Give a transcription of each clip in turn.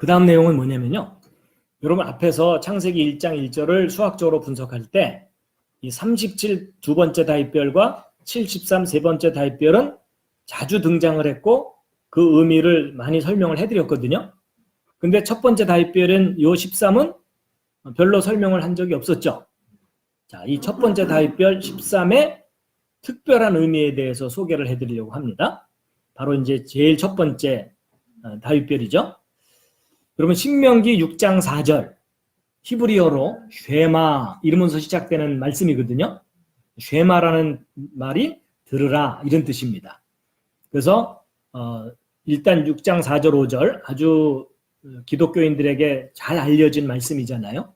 그 다음 내용은 뭐냐면요. 여러분 앞에서 창세기 1장 1절을 수학적으로 분석할 때 이 37 두 번째 다윗별과 73 세 번째 다윗별은 자주 등장을 했고 그 의미를 많이 설명을 해드렸거든요. 근데 첫 번째 다윗별은 요 13은 별로 설명을 한 적이 없었죠. 자, 이 첫 번째 다윗별 13의 특별한 의미에 대해서 소개를 해드리려고 합니다. 바로 이제 제일 첫 번째 다윗별이죠. 여러분 신명기 6장 4절 히브리어로 쉐마 이러면서 시작되는 말씀이거든요. 쉐마라는 말이 들으라 이런 뜻입니다. 그래서 일단 6장 4절 5절 아주 기독교인들에게 잘 알려진 말씀이잖아요.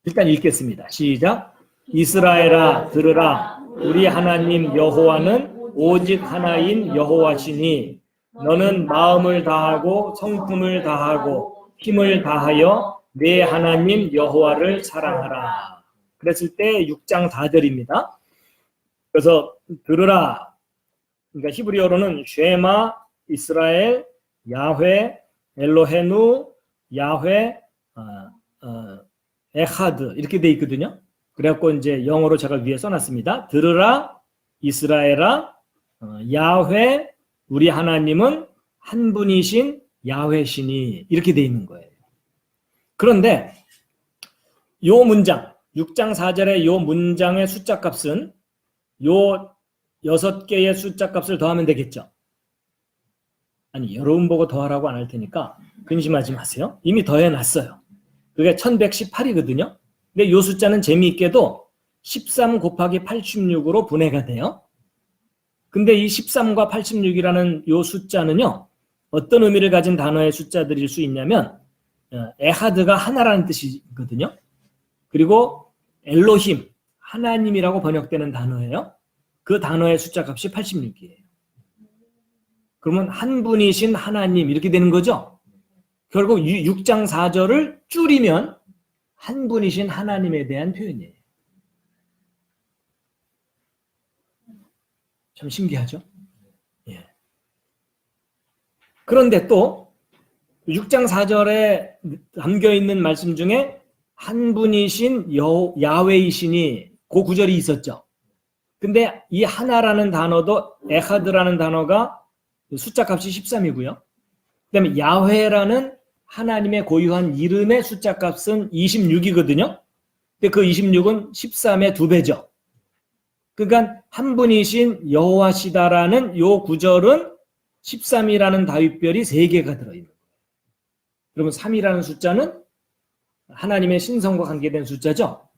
일단 읽겠습니다. 시작. 이스라엘아 들으라 우리 하나님 여호와는 오직 하나인 여호와시니 너는 마음을 다하고 성품을 다하고 힘을 다하여 내 하나님 여호와를 사랑하라. 그랬을 때 6장 4절입니다. 그래서 들으라. 그러니까 히브리어로는 쉐마 이스라엘 야훼 엘로헤누 야훼 에하드 이렇게 돼 있거든요. 그래갖고 이제 영어로 제가 위에 써놨습니다. 들으라 이스라엘아 야훼 우리 하나님은 한 분이신 야훼시니 이렇게 돼 있는 거예요. 그런데 요 문장 6장 4절의 요 문장의 숫자 값은 요 6개의 숫자 값을 더하면 되겠죠. 아니 여러분 보고 더하라고 안 할 테니까 근심하지 마세요. 이미 더해놨어요. 그게 1118이거든요. 근데 요 숫자는 재미있게도 13 곱하기 86으로 분해가 돼요. 근데 이 13과 86이라는 요 숫자는요. 어떤 의미를 가진 단어의 숫자들일 수 있냐면 에하드가 하나라는 뜻이거든요. 그리고 엘로힘, 하나님이라고 번역되는 단어예요. 그 단어의 숫자 값이 86이에요. 그러면 한 분이신 하나님 이렇게 되는 거죠. 결국 6장 4절을 줄이면 한 분이신 하나님에 대한 표현이에요. 참 신기하죠? 예. 그런데 또 6장 4절에 담겨있는 말씀 중에 한 분이신 야훼이시니 그 구절이 있었죠. 근데 이 하나라는 단어도 에하드라는 단어가 숫자 값이 13이고요. 그 다음에 야훼라는 하나님의 고유한 이름의 숫자 값은 26이거든요. 근데 그 26은 13의 2배죠. 그러니까 한 분이신 여호와시다라는 요 구절은 13이라는 다윗별이 3개가 들어있는 거예요. 그러면 3이라는 숫자는 하나님의 신성과 관계된 숫자죠.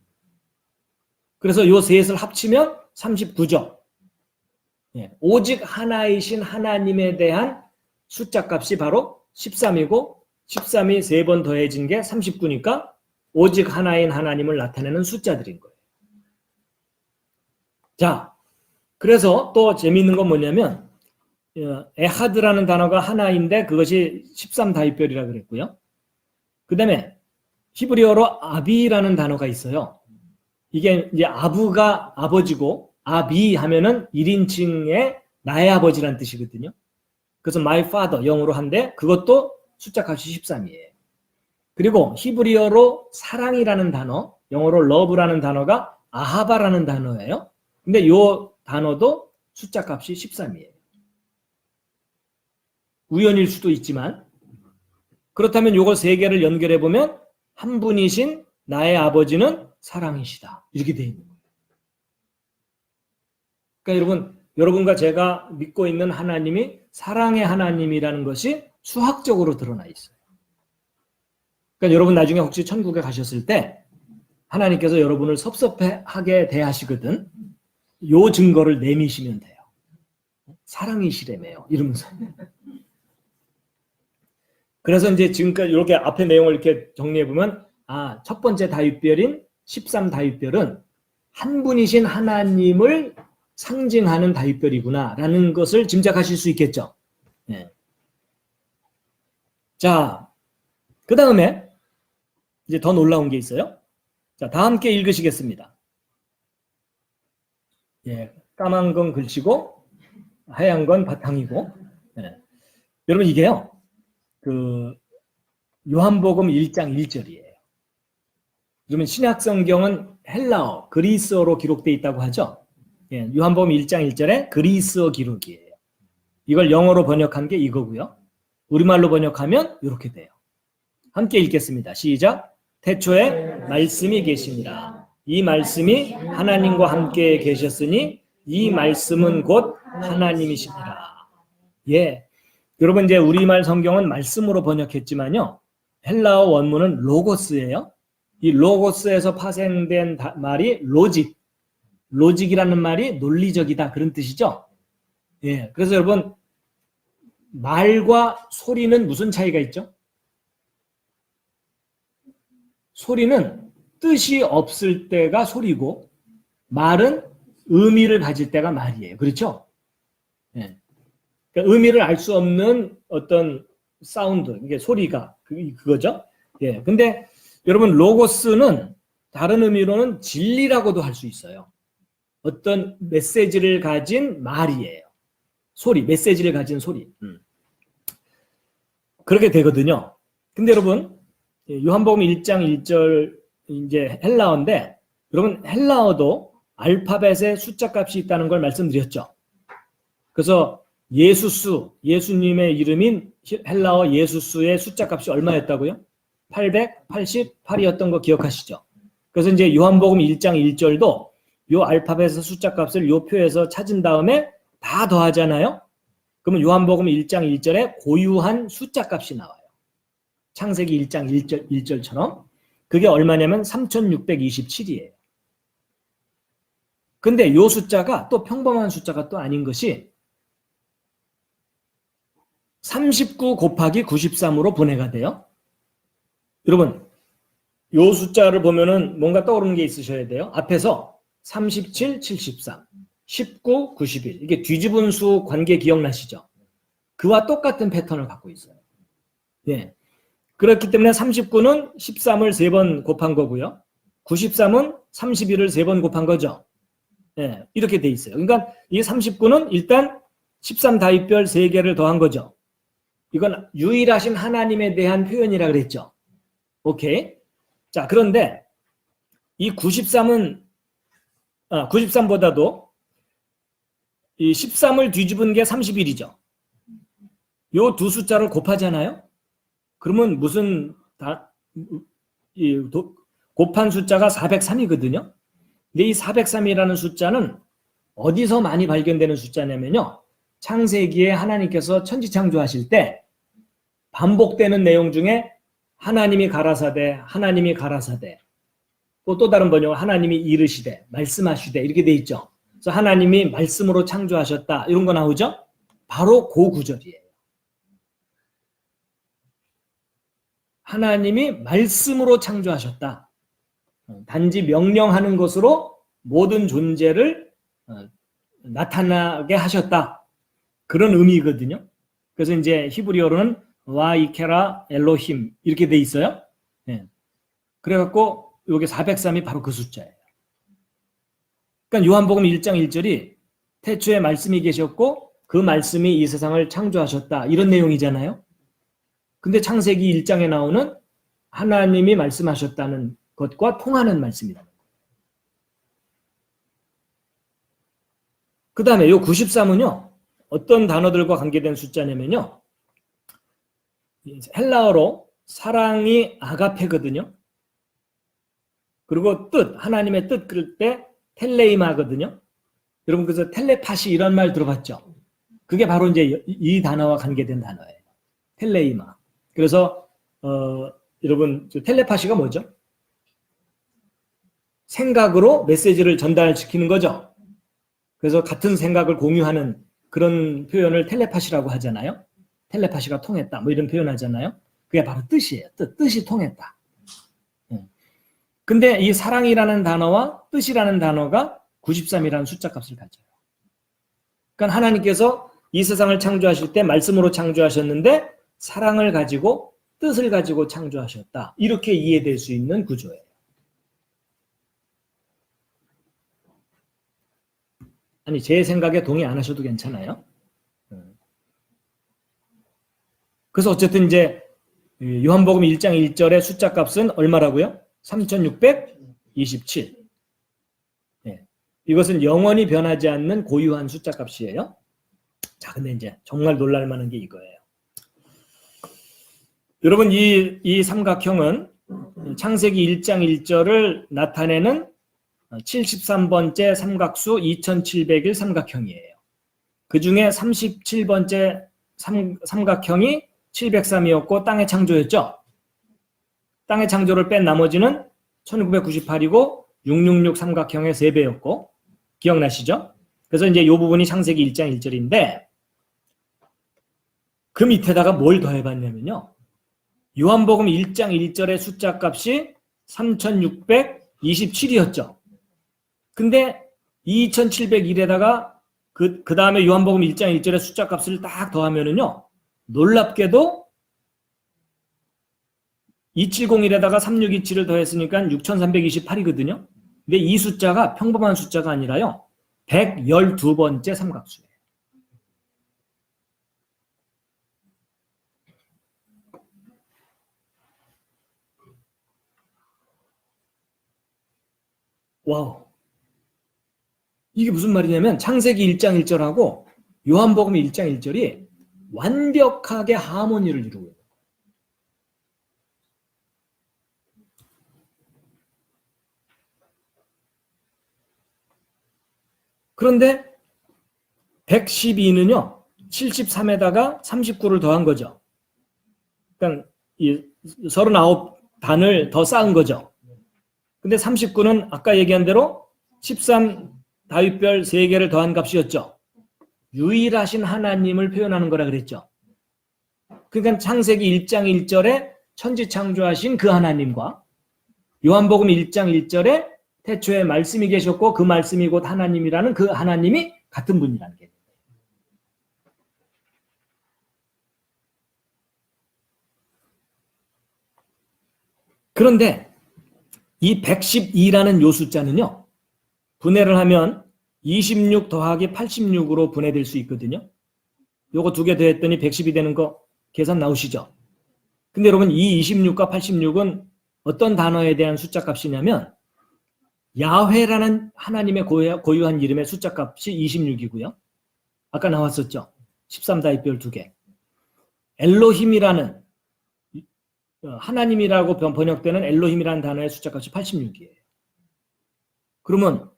그래서 요 셋을 합치면 39죠. 예, 오직 하나이신 하나님에 대한 숫자 값이 바로 13이고 13이 3번 더해진 게 39니까 오직 하나인 하나님을 나타내는 숫자들인 거예요. 자, 그래서 또 재미있는 건 뭐냐면 에하드라는 단어가 하나인데 그것이 13 다윗별이라 그랬고요. 그 다음에 히브리어로 아비라는 단어가 있어요. 이게 이제 아부가 아버지고 아비 하면은 1인칭의 나의 아버지라는 뜻이거든요. 그래서 my father 영어로 한데 그것도 숫자 값이 13이에요. 그리고 히브리어로 사랑이라는 단어, 영어로 love라는 단어가 아하바라는 단어예요. 근데 이 단어도 숫자 값이 13이에요. 우연일 수도 있지만 그렇다면 이걸 3개를 연결해 보면 한 분이신 나의 아버지는 사랑이시다. 이렇게 되어 있는 거예요. 그러니까 여러분과 제가 믿고 있는 하나님이 사랑의 하나님이라는 것이 수학적으로 드러나 있어요. 그러니까 여러분 나중에 혹시 천국에 가셨을 때 하나님께서 여러분을 섭섭하게 대하시거든 요 증거를 내미시면 돼요. 사랑이시래매요. 이러면서. 그래서 이제 지금까지 이렇게 앞에 내용을 이렇게 정리해 보면 첫 번째 다윗별인 13 다윗별은 한 분이신 하나님을 상징하는 다윗별이구나라는 것을 짐작하실 수 있겠죠. 네. 자, 그 다음에 이제 더 놀라운 게 있어요. 자, 다 함께 읽으시겠습니다. 예, 까만 건 글씨고 하얀 건 바탕이고. 예. 여러분 이게요. 요한복음 1장 1절이에요. 그러면 신약 성경은 헬라어, 그리스어로 기록되어 있다고 하죠. 예, 요한복음 1장 1절에 그리스어 기록이에요. 이걸 영어로 번역한 게 이거고요. 우리말로 번역하면 이렇게 돼요. 함께 읽겠습니다. 시작. 태초에 말씀이 계시니라. 이 말씀이 하나님과 함께 계셨으니 이 말씀은 곧 하나님이시니라. 예, 여러분 이제 우리말 성경은 말씀으로 번역했지만요. 헬라어 원문은 로고스예요. 이 로고스에서 파생된 말이 로직. 로직이라는 말이 논리적이다 그런 뜻이죠. 예, 그래서 여러분 말과 소리는 무슨 차이가 있죠? 소리는 뜻이 없을 때가 소리고 말은 의미를 가질 때가 말이에요. 그렇죠? 예. 그러니까 의미를 알 수 없는 어떤 사운드, 이게 소리가 그거죠. 예. 근데 여러분 로고스는 다른 의미로는 진리라고도 할 수 있어요. 어떤 메시지를 가진 말이에요. 소리, 메시지를 가진 소리. 그렇게 되거든요. 근데 여러분 요한복음 1장 1절 이제 헬라어인데 여러분 헬라어도 알파벳에 숫자 값이 있다는 걸 말씀드렸죠. 그래서 예수수, 예수님의 이름인 헬라어 예수수의 숫자 값이 얼마였다고요? 888이었던 거 기억하시죠? 그래서 이제 요한복음 1장 1절도 요 알파벳의 숫자 값을 요 표에서 찾은 다음에 다 더하잖아요. 그러면 요한복음 1장 1절에 고유한 숫자 값이 나와요. 창세기 1장 1절처럼. 그게 얼마냐면 3627이에요. 근데 요 숫자가 또 평범한 숫자가 또 아닌 것이 39 곱하기 93으로 분해가 돼요. 여러분, 요 숫자를 보면은 뭔가 떠오르는 게 있으셔야 돼요. 앞에서 37, 73, 19, 91. 이게 뒤집은 수 관계 기억나시죠? 그와 똑같은 패턴을 갖고 있어요. 예. 그렇기 때문에 39는 13을 3번 곱한 거고요. 93은 31을 3번 곱한 거죠. 예. 이렇게 돼 있어요. 그러니까 이 39는 일단 13 다윗별 3개를 더한 거죠. 이건 유일하신 하나님에 대한 표현이라 그랬죠. 오케이. 자, 그런데 이 93은 93보다도 이 13을 뒤집은 게 31이죠. 요 두 숫자를 곱하잖아요. 그러면 무슨 곱한 숫자가 403이거든요. 근데 이 403이라는 숫자는 어디서 많이 발견되는 숫자냐면요. 창세기에 하나님께서 천지창조하실 때 반복되는 내용 중에 하나님이 가라사대, 하나님이 가라사대, 또 다른 번역은 하나님이 이르시되, 말씀하시되 이렇게 돼 있죠. 그래서 하나님이 말씀으로 창조하셨다 이런 거 나오죠. 바로 그 구절이에요. 하나님이 말씀으로 창조하셨다. 단지 명령하는 것으로 모든 존재를 나타나게 하셨다. 그런 의미거든요. 그래서 이제 히브리어로는 와이케라 엘로힘 이렇게 돼 있어요. 네. 그래갖고 여기 403이 바로 그 숫자예요. 그러니까 요한복음 1장 1절이 태초에 말씀이 계셨고 그 말씀이 이 세상을 창조하셨다 이런 내용이잖아요. 근데 창세기 1장에 나오는 하나님이 말씀하셨다는 것과 통하는 말씀이다. 그 다음에 요 93은요. 어떤 단어들과 관계된 숫자냐면요. 헬라어로 사랑이 아가페거든요. 그리고 뜻, 하나님의 뜻 그럴 때 텔레이마거든요. 여러분 그래서 텔레파시 이런 말 들어봤죠? 그게 바로 이제 이 단어와 관계된 단어예요. 텔레이마. 그래서 여러분 텔레파시가 뭐죠? 생각으로 메시지를 전달시키는 거죠. 그래서 같은 생각을 공유하는 그런 표현을 텔레파시라고 하잖아요. 텔레파시가 통했다 뭐 이런 표현 하잖아요. 그게 바로 뜻이에요. 뜻이 통했다. 근데 이 사랑이라는 단어와 뜻이라는 단어가 93이라는 숫자 값을 가져요. 그러니까 하나님께서 이 세상을 창조하실 때 말씀으로 창조하셨는데 사랑을 가지고 뜻을 가지고 창조하셨다. 이렇게 이해될 수 있는 구조예요. 아니 제 생각에 동의 안 하셔도 괜찮아요. 그래서 어쨌든 이제 요한복음 1장 1절의 숫자 값은 얼마라고요? 3627. 네. 이것은 영원히 변하지 않는 고유한 숫자 값이에요. 자, 근데 이제 정말 놀랄 만한 게 이거예요. 여러분, 이 삼각형은 창세기 1장 1절을 나타내는 73번째 삼각수 2701 삼각형이에요. 그 중에 37번째 삼각형이 703이었고 땅의 창조였죠. 땅의 창조를 뺀 나머지는 1998이고 666 삼각형의 3배였고 기억나시죠? 그래서 이제 이 부분이 창세기 1장 1절인데 그 밑에다가 뭘 더해봤냐면요. 요한복음 1장 1절의 숫자 값이 3627이었죠. 근데 2701에다가 그 다음에 요한복음 1장 1절의 숫자 값을 딱 더하면은요. 놀랍게도 2701에다가 3627을 더했으니까 6328이거든요. 근데 이 숫자가 평범한 숫자가 아니라요. 112번째 삼각수예요. 와우. 이게 무슨 말이냐면 창세기 1장 1절하고 요한복음 1장 1절이 완벽하게 하모니를 이루고 있어요. 그런데 112는요. 73에다가 39를 더한 거죠. 그러니까 이 39단을 더 쌓은 거죠. 근데 39는 아까 얘기한 대로 13 다윗별 3개를 더한 값이었죠. 유일하신 하나님을 표현하는 거라 그랬죠. 그러니까 창세기 1장 1절에 천지 창조하신 그 하나님과 요한복음 1장 1절에 태초에 말씀이 계셨고 그 말씀이 곧 하나님이라는 그 하나님이 같은 분이라는 게. 그런데 이 112라는 요 숫자는요. 분해를 하면 26 더하기 86으로 분해될 수 있거든요. 요거 2개 더했더니 110이 되는 거 계산 나오시죠? 근데 여러분 이 26과 86은 어떤 단어에 대한 숫자 값이냐면 야훼라는 하나님의 고유한 이름의 숫자 값이 26이고요. 아까 나왔었죠. 13다윗별 2개. 엘로힘이라는 하나님이라고 번역되는 엘로힘이라는 단어의 숫자 값이 86이에요. 그러면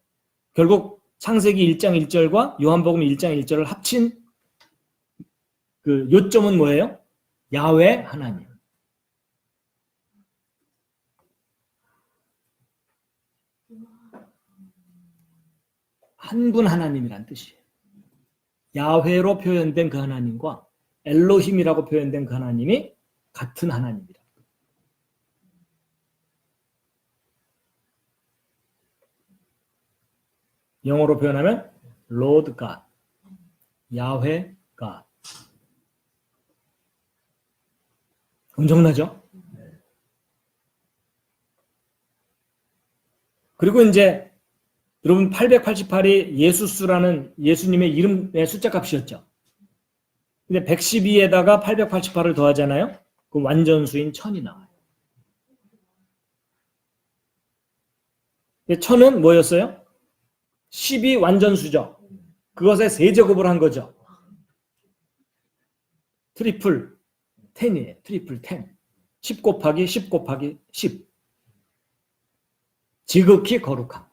결국 창세기 1장 1절과 요한복음 1장 1절을 합친 그 요점은 뭐예요? 야훼 하나님. 한 분 하나님이란 뜻이에요. 야훼로 표현된 그 하나님과 엘로힘이라고 표현된 그 하나님이 같은 하나님이다. 영어로 표현하면 Lord God, 야훼 God. 엄청나죠? 그리고 이제 여러분 888이 예수수라는 예수님의 이름의 숫자 값이었죠. 근데 112에다가 888을 더하잖아요. 그럼 완전수인 1000이 나와요. 1000은 뭐였어요? 10이 완전수죠. 그것의 세제곱을 한 거죠. 트리플 10이에요. 트리플 10. 10 곱하기 10 곱하기 10. 지극히 거룩함.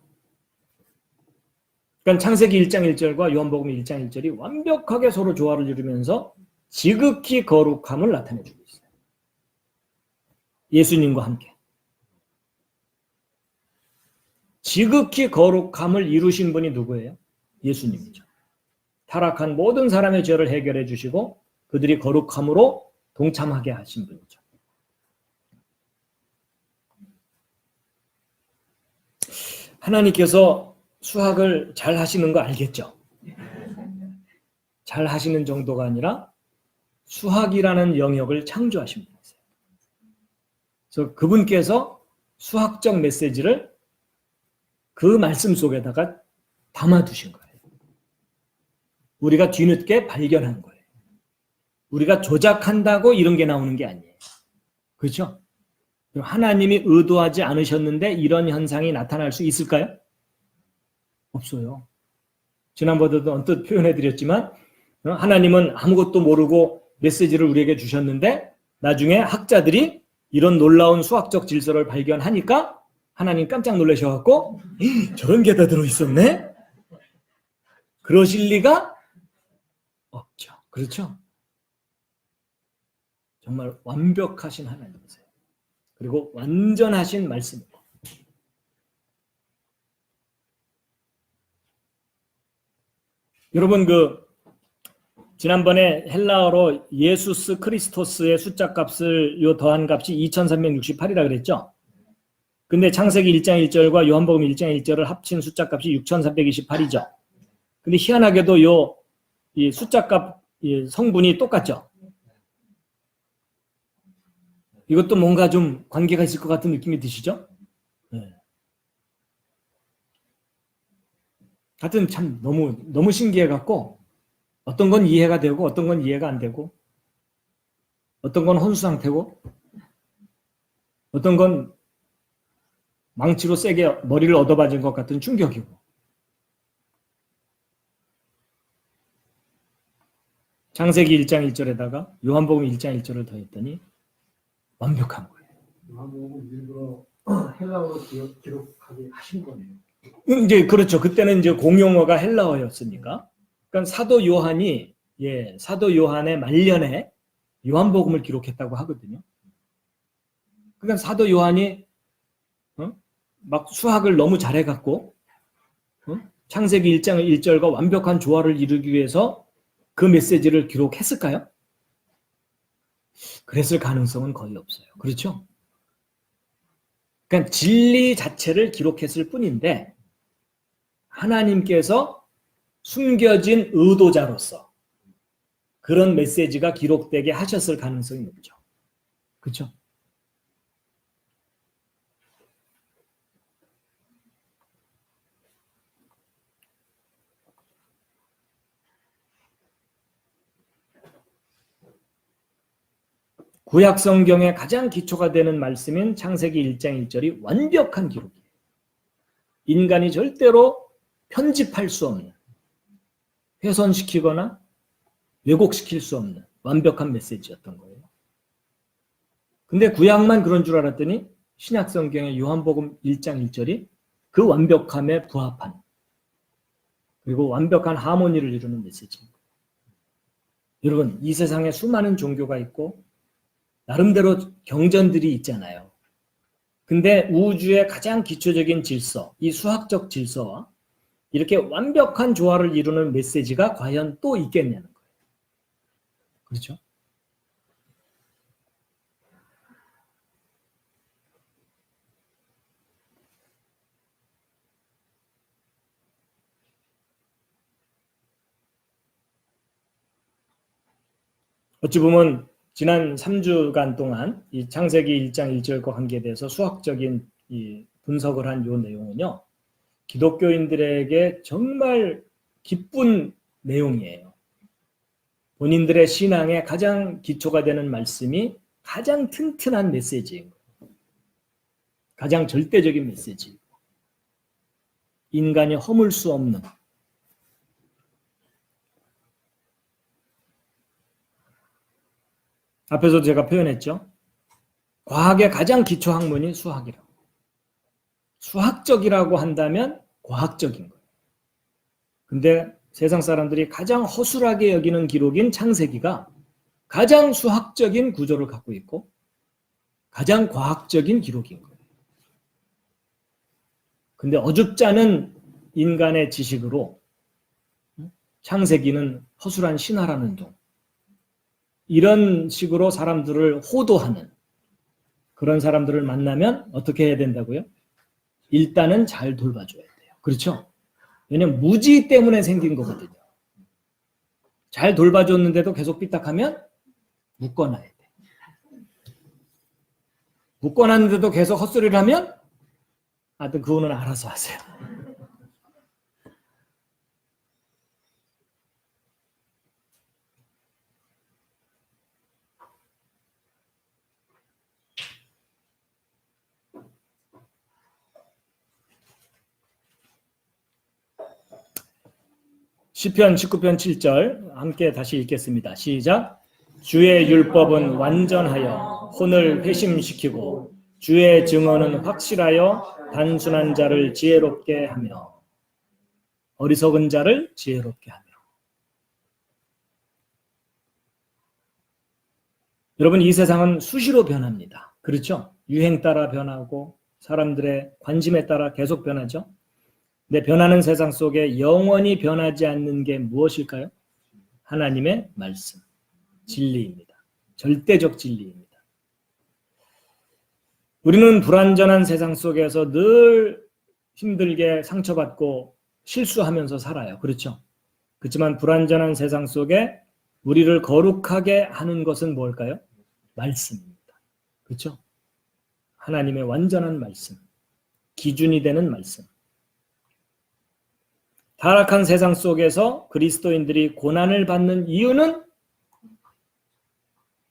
그러니까 창세기 1장 1절과 요한복음 1장 1절이 완벽하게 서로 조화를 이루면서 지극히 거룩함을 나타내주고 있어요. 예수님과 함께. 지극히 거룩함을 이루신 분이 누구예요? 예수님이죠. 타락한 모든 사람의 죄를 해결해 주시고 그들이 거룩함으로 동참하게 하신 분이죠. 하나님께서 수학을 잘 하시는 거 알겠죠? 잘 하시는 정도가 아니라 수학이라는 영역을 창조하신 분이세요. 그래서 그분께서 수학적 메시지를 그 말씀 속에다가 담아두신 거예요. 우리가 뒤늦게 발견한 거예요. 우리가 조작한다고 이런 게 나오는 게 아니에요. 그렇죠? 하나님이 의도하지 않으셨는데 이런 현상이 나타날 수 있을까요? 없어요. 지난번에도 언뜻 표현해드렸지만 하나님은 아무것도 모르고 메시지를 우리에게 주셨는데 나중에 학자들이 이런 놀라운 수학적 질서를 발견하니까 하나님 깜짝 놀라셔갖고 저런 게 다 들어있었네? 그러실 리가 없죠. 그렇죠? 정말 완벽하신 하나님이세요. 그리고 완전하신 말씀입니다. 여러분 지난번에 헬라어로 예수스 크리스토스의 숫자 값을 더한 값이 2368이라 그랬죠. 근데 창세기 1장 1절과 요한복음 1장 1절을 합친 숫자 값이 6328이죠. 근데 희한하게도 이 숫자 값 성분이 똑같죠. 이것도 뭔가 좀 관계가 있을 것 같은 느낌이 드시죠? 네. 하여튼 참 너무 신기해 갖고 어떤 건 이해가 되고 어떤 건 이해가 안 되고 어떤 건 혼수 상태고 어떤 건 망치로 세게 머리를 얻어맞은 것 같은 충격이고 창세기 1장 1절에다가 요한복음 1장 1절을 더했더니 완벽한 거예요. 요한복음 일부러 헬라어로 기록하게 하신 거네요. 이제 그렇죠. 그때는 이제 공용어가 헬라어였으니까. 그러니까 사도 요한의 말년에 요한복음을 기록했다고 하거든요. 그러니까 사도 요한이 막 수학을 너무 잘해갖고 창세기 1장 1절과 완벽한 조화를 이루기 위해서 그 메시지를 기록했을까요? 그랬을 가능성은 거의 없어요. 그렇죠? 그러니까 진리 자체를 기록했을 뿐인데 하나님께서 숨겨진 의도자로서 그런 메시지가 기록되게 하셨을 가능성이 높죠. 그렇죠? 구약 성경의 가장 기초가 되는 말씀인 창세기 1장 1절이 완벽한 기록이에요. 인간이 절대로 편집할 수 없는, 훼손시키거나 왜곡시킬 수 없는 완벽한 메시지였던 거예요. 근데 구약만 그런 줄 알았더니 신약 성경의 요한복음 1장 1절이 그 완벽함에 부합한 그리고 완벽한 하모니를 이루는 메시지입니다. 여러분, 이 세상에 수많은 종교가 있고 나름대로 경전들이 있잖아요. 근데 우주의 가장 기초적인 질서, 이 수학적 질서와 이렇게 완벽한 조화를 이루는 메시지가 과연 또 있겠냐는 거예요. 그렇죠? 어찌 보면 지난 3주간 동안 이 창세기 1장 1절과 관계돼서 수학적인 이 분석을 한 이 내용은요. 기독교인들에게 정말 기쁜 내용이에요. 본인들의 신앙에 가장 기초가 되는 말씀이 가장 튼튼한 메시지예요. 가장 절대적인 메시지. 인간이 허물 수 없는 앞에서 제가 표현했죠. 과학의 가장 기초 학문이 수학이라고. 수학적이라고 한다면 과학적인 거예요. 근데 세상 사람들이 가장 허술하게 여기는 기록인 창세기가 가장 수학적인 구조를 갖고 있고 가장 과학적인 기록인 거예요. 근데 어줍지 않은 인간의 지식으로 창세기는 허술한 신화라는 둥 이런 식으로 사람들을 호도하는 그런 사람들을 만나면 어떻게 해야 된다고요? 일단은 잘 돌봐줘야 돼요. 그렇죠? 왜냐면 무지 때문에 생긴 거거든요. 잘 돌봐줬는데도 계속 삐딱하면 묶어놔야 돼. 묶어놨는데도 계속 헛소리를 하면 하여튼 그거는 알아서 하세요. 시편 19편 7절 함께 다시 읽겠습니다. 시작. 주의 율법은 완전하여 혼을 회심시키고 주의 증언은 확실하여 단순한 자를 지혜롭게 하며 어리석은 자를 지혜롭게 하며. 여러분, 이 세상은 수시로 변합니다. 그렇죠? 유행 따라 변하고 사람들의 관심에 따라 계속 변하죠. 근데 변하는 세상 속에 영원히 변하지 않는 게 무엇일까요? 하나님의 말씀, 진리입니다. 절대적 진리입니다. 우리는 불완전한 세상 속에서 늘 힘들게 상처받고 실수하면서 살아요. 그렇죠? 그렇지만 불완전한 세상 속에 우리를 거룩하게 하는 것은 뭘까요? 말씀입니다. 그렇죠? 하나님의 완전한 말씀, 기준이 되는 말씀. 타락한 세상 속에서 그리스도인들이 고난을 받는 이유는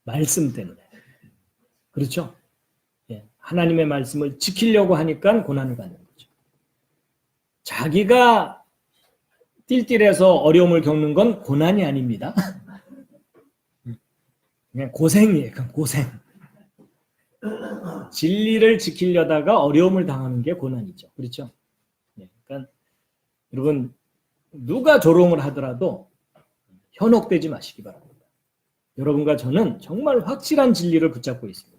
말씀 때문에. 그렇죠? 예, 하나님의 말씀을 지키려고 하니까 고난을 받는 거죠. 자기가 띨띨해서 어려움을 겪는 건 고난이 아닙니다. 그냥 고생이에요. 그냥 고생. 진리를 지키려다가 어려움을 당하는 게 고난이죠. 그렇죠? 예, 그러니까 여러분, 누가 조롱을 하더라도 현혹되지 마시기 바랍니다. 여러분과 저는 정말 확실한 진리를 붙잡고 있습니다.